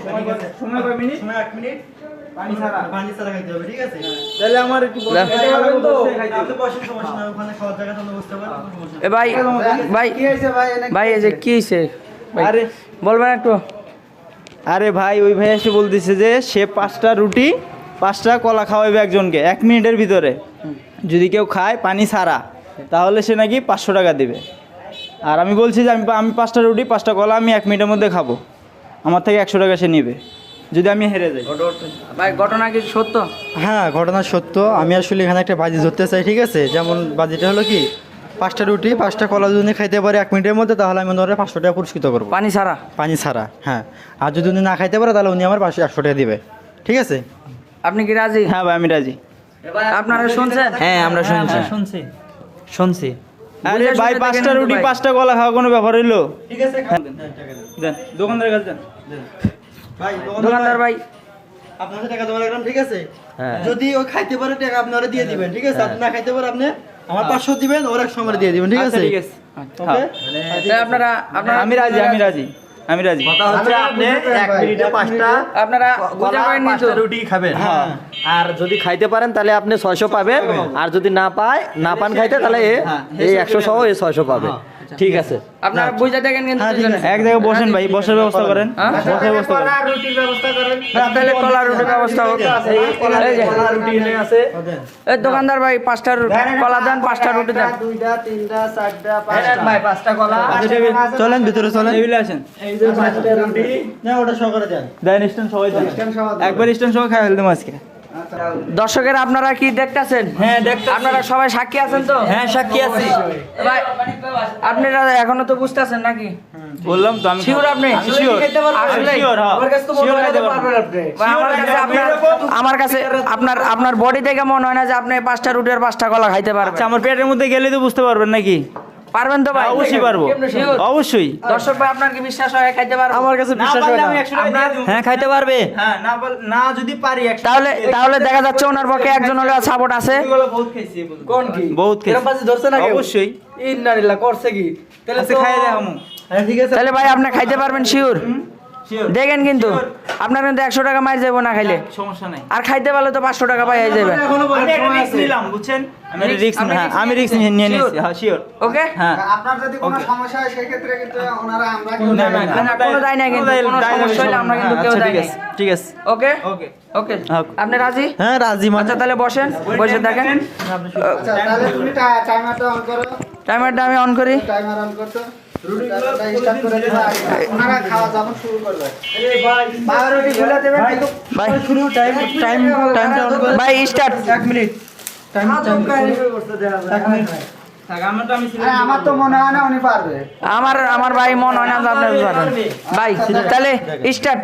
সময় কয় মিনিট? সময় 1 মিনিট। পানি ছাড়া খাইতে হবে, ঠিক আছে? তাহলে আমার একটু বসতে পারবেন তো? আপনি বসেন, সমস্যা নাই, ওখানে খাওয়ার জায়গা তো বসতে পারেন, কোনো সমস্যা এ ভাই ভাই কি হয়েছে ভাই? ভাই এই যে কি হইছে আরে বলবেন একটু? আরে ভাই ওই ভাই এসে বলতেছে যে সে 5টা রুটি 5টা কলা খাওয়াবে একজনকে 1 মিনিটের ভিতরে। যদি কেউ খায় পানি ছাড়া তাহলে সে নাকি 500 টাকা দেবে। আর আমি বলছি যে আমি 5টা রুটি 5টা কলা আমি 1 মিনিটের মধ্যে খাবো, আমার থেকে 100 টাকা সে নেবে যদি আমি হেরে যাই। ভাই ঘটনা কি সত্য? হ্যাঁ, ঘটনা সত্য। আমি আসলে এখানে একটা বাজি ধরতে চাই, ঠিক আছে? যেমন বাজিটা হলো কি, 5টা রুটি 5টা কলা যদি খাইতে পারে 1 মিনিটের মধ্যে, তাহলে আমি ওনারে 500 টাকা পুরস্কৃত করবো, পানি ছাড়া? পানি ছাড়া। হ্যাঁ, আর যদি উনি না খাইতে পারে তাহলে উনি আমার 100 টাকা দিবে, ঠিক আছে? আপনি কি রাজি? হ্যাঁ ভাই আমি রাজি। আপনারা শুনছেন? হ্যাঁ আমরা শুনছি শুনছি। শুনছি আরে বুঝে ভাই শুনে 5টা দেখেন রুটি ভাই। 5টা কলা খাওয়া কোনো ব্যাপার হইলো? ঠিক আছে, দেন দোকানদারের কাছে দেন। ভাই দোকানদার ভাই আপনার কাছে টাকা জমা রাখলাম, ঠিক আছে? হ্যাঁ। যদি ও খাইতে পারে টাকা আপনারা দিয়ে দিবেন, ঠিক আছে? আপনি না খাইতে পারে আপনি আমার 500 দিবেন, ওর 100 আমার দিয়ে দিবেন, ঠিক আচ্ছা, আছে? ঠিক আছে। ওকে? তাহলে আপনারা আমি রাজি আমি রাজি আমি রাজি। কথা হচ্ছে আপনি 1 মিনিটে 5টা আপনারা বুঝা পারেন নি তো? রুটি খাবেন। হ্যাঁ। আর যদি খাইতে পারেন তাহলে আপনি 600 পাবেন, আর যদি না পান খাইতে তাহলে এই 100 সহ এই 600 পাবেন, ঠিক আছে? আপনারা বুঝা দেখেন কিন্তু হ্যাঁ, ঠিক দুজনে। আছে। এক জায়গায় বসেন ভাই, বসার ব্যবস্থা করেন। হ্যাঁ? বসার ব্যবস্থা করেন। তাহলে কলা রুটির ব্যবস্থা হোক। এই যে, এই দোকানদার ভাই 5টা কলা দেন, 5টা রুটি দেন। 2টা 3টা 4টা 5টা ভাই 5টা কলা। চলেন ভিতরে চলেন। টেবিলে আসেন। না, ওটা সহকারে দেন। দেন স্ট্যান্ড সবাই দেন। একবার স্ট্যান্ড সহ খাই ফেলতাম আজকে। দর্শকেরা আপনারা কি দেখতেছেন? হ্যাঁ দেখতে আপনারা সবাই সাক্ষী আছেন তো? হ্যাঁ সাক্ষী আছি। ভাই আপনারা এখনো তো বুঝতেছেন নাকি? বললাম তো আমি শিওর আপনি? শিওর আসলে? শিওর হ্যাঁ শিওর খাইতে পারবেন। ভাই, আমার কাছে আপনার বডি দেখে মনে হয় না যে আপনি 5টা রুটি আর 5টা কলা খাইতে পারবেন। আচ্ছা আমার পেটের মধ্যে গেলে তো বুঝতে পারবেন নাকি? পারবেন তো ভাই? অবশ্যই পারবো, Sure? অবশ্যই। দর্শক ভাই আপনার কি বিশ্বাস হয় খাইতে পারবেন? আমার কাছে না বিশ্বাস পারলে হয় আমি না। 100 টাকা দিয়ে দেব। হ্যাঁ খাইতে পারবে। হ্যাঁ না যদি পারি 100 তাহলে দেখা যাচ্ছে ওনার পক্ষে একজন হলে সাপোর্ট আছে। এগুলো বহুত খাইছি কোন কি? বহুত খাইছি। এরকম বাজি ধরছে না কেউ? অবশ্যই। ইন্নালিল্লাহ, করছে কি? তাহলে আচ্ছা খাই দেখামু। হ্যাঁ, ঠিক আছে। তাহলে ভাই আপনি খাইতে পারবেন শিওর? শিওর দেখেন কিন্তু আপনার কিন্তু 100 টাকা মার যাবো না খাইলে, সমস্যা নাই। আর খাইতে পারলে তো 500 টাকা পাই যাবেন। এখনো বলেন, আমি একটা সময় রিস্ক আছে। নিলাম বুঝছেন, আমি একটা রিস্ক আপনি risk আমি রিস্ক নিয়েছেন? নিয়ে Sure? নিয়েছি। হ্যাঁ শিওর। ওকে? হ্যাঁ আপনার যদি কোনো সমস্যা হয় সেই ক্ষেত্রে কিন্তু ওনারা আমরা কিন্তু না, দেয় না, না। না, কোনো দায় নাই কিন্তু, কোনো সমস্যা হলে আমরা কিন্তু কেউ আচ্ছা, দায় ঠিক নাই। আছে, ঠিক আছে। ওকে ওকে ওকে হ্যাঁ। আপনি রাজি? হ্যাঁ, রাজি মানে। আচ্ছা তাহলে বসেন, বসে দেখেন। আচ্ছা তাহলে তুমি টাইমারটা অন করো, টাইমারটা আমি অন করি। টাইমার অন করতো রুটিটা স্টার্ট করে দিবা। ওনারা খাওয়া দাওয়া শুরু করবে। পাউরুটি খুলে দেবেন কিন্তু ভাই শুরু টাইমটা অন করে। ভাই স্টার্ট। 1 মিনিট টাইম শুরু করতে দেওয়া যায়। 1 মিনিট। আমার তো আমি আরে আমার তো মনে হয় না উনি পারবে। আমার ভাই মন হয় না যে আপনি পারবেন। ভাই তাহলে স্টার্ট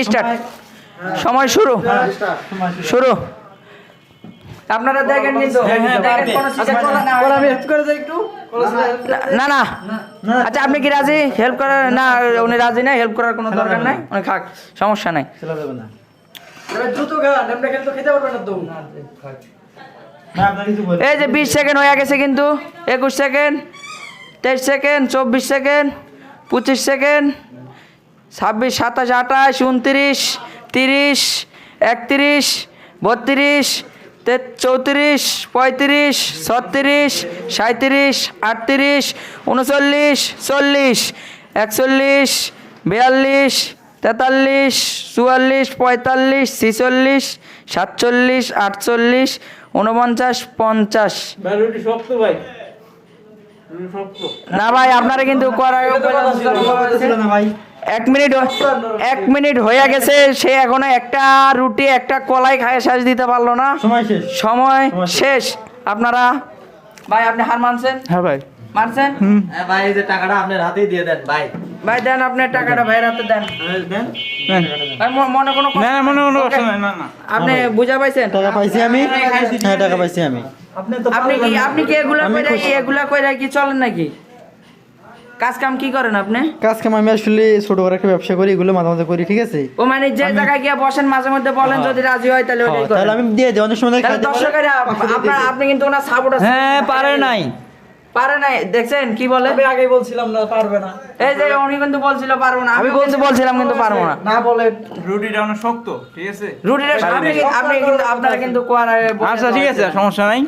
স্টার্ট সময় শুরু শুরু। আপনারা দেখেন কিন্তু দেখেন কোনো চিন্তা করেন না। আমি হেল্প করে দেই একটু। না না আচ্ছা আপনি কি রাজি হেল্প করার? না উনি রাজি না, হেল্প করার কোনো দরকার নাই, উনি খাক, সমস্যা নাই। চলা যাবে না। এবার দ্রুত খান, আমরা খেলে তো খেতে পারবেন না তো। না, আপনার কিছু বলেন। এই যে 20 সেকেন্ড হয়ে গেছে কিন্তু, 21 সেকেন্ড, 23 সেকেন্ড, 24 সেকেন্ড, 25 সেকেন্ড, 26, 27, 28, 29, 30, 31, 32, 34, 35, 36, 37, 38, 39, 40, 41, 42, 43, 44, 45, 46, 47, 48, 49, 50। ভাই রুটি শক্ত ভাই, রুটি শক্ত। না ভাই আপনারা কিন্তু করার ছিল না ভাই। 1 মিনিট হয়ে গেছে, সে এখনো একটা রুটি একটা কলাই খায় শেষ দিতে পারলো না। সময় শেষ। সময় শেষ। আপনারা ভাই আপনি হার মানছেন? হ্যাঁ ভাই মানছেন? ভাই এই যে টাকাটা আপনার হাতেই দিয়ে দেন ভাই। ভাই দেন আপনার টাকাটা ভাইয়ের হাতে দেন। দেন। ভাই মনে কোনো না না মনে মনে Okay. না না আপনি বুঝা পাইছেন? টাকা পাইছি আমি। হ্যাঁ, টাকা পাইছি আমি। আপনি কি এগুলা কইরা কি চলেন নাকি? কাজ কাম কি করেন আপনি? কাজ কাম আমি আসলে ছোট বড় একটা ব্যবসা করি, এগুলো মাঝে মাঝে করি, ঠিক আছে? ও মানে যে জায়গায় গিয়ে বসেন মাঝে মধ্যে বলেন, যদি রাজি হয় তাহলে ওটাই তাহলে করেন। আমি দিয়ে দিই, অনেক সময় তাহলে খাইতে পারে। দর্শকেরা আপনি কিন্তু ওনার সাপোর্ট আছে। হ্যাঁ পারে নাই। পারে নাই, দেখছেন কি বলে? আমি আগেই বলছিলাম না পারবে না। এই যে উনি কিন্তু বলছিল পারবো না, আমি বলছিলাম কিন্তু পারবো না। না বলেন, রুটিটা অনেক শক্ত, ঠিক আছে? রুটিটা আপনি কিন্তু আপনারা কিন্তু কোয়ার আচ্ছা ঠিক আছে, সমস্যা নাই।